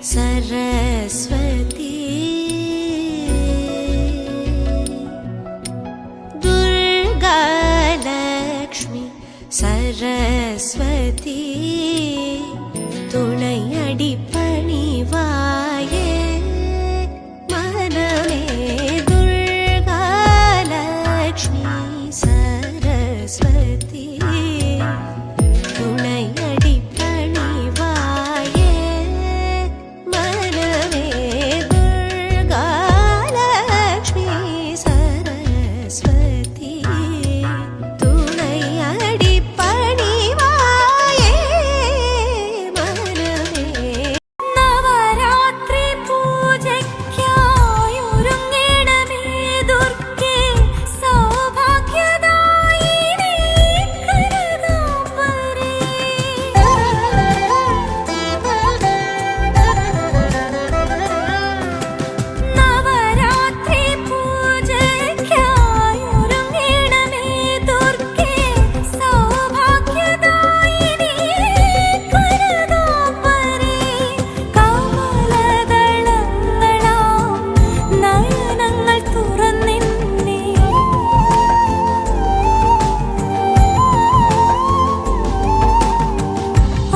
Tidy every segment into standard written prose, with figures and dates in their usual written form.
सरस्वती दुर्गा लक्ष्मी सरस्वती तुणयडि पणिवाये मनमे दुर्गा लक्ष्मी सरस्वती तुणयडि पणिवाये मनमे दुर्गा लक्ष्मी सरस्वती तुणयडि पणिवाये मनमे नवरात्रि पूजയ്ക്കായൊരുങ്ങണമേ ദുർഗേ സൗഭാഗ്യദായിനി കനകാംബരേ നവരാത്രി പൂജയ്ക്കായൊരുങ്ങണമേ ദുർഗേ സൗഭാഗ്യദായിനി കനകാംബരേ കമലദളങ്ങളാം നയനങ്ങൾ തുറന്നിന്നേ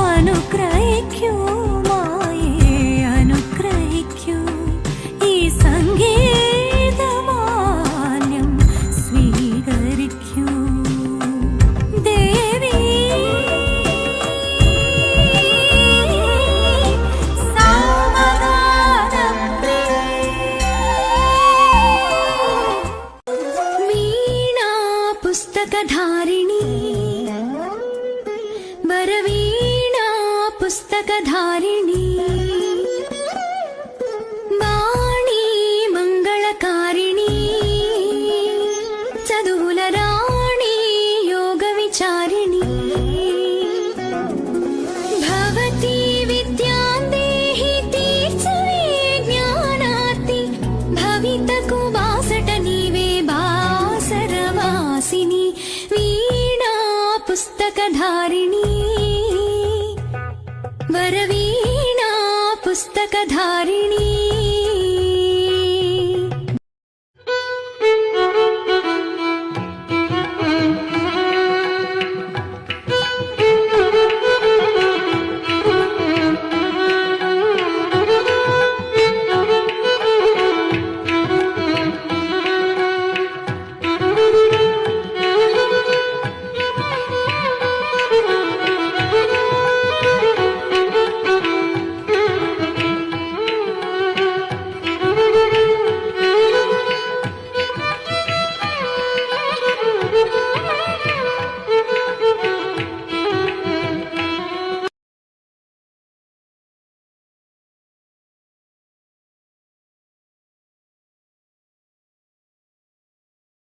അനുഗ്രഹിക്കൂ മായേ അനുഗ്രഹിക്കൂ ഈ സംഗീതമാന്യം സ്വീകരിക്കൂ ദേവി വീണാ പുസ്തകധാരിണി വരവീണാ പുസ്തകധാരിണി വാണി മംഗളകാരിണി ചതുലരാണി യോഗവിചാരിണി ഭവതി വിദ്യാം ദേഹി തീർച്ചവേ ജ്ഞാനാർത്തി ഭവിതകു വാസಟ ನೀವೇ ಬಾಸರವಾಸಿನಿ ವೀಣಾ ಪುಸ್ತಕಧಾರಿಣಿ ವರವೀಣಾ ಪುಸ್ತಕಧಾರಿಣಿ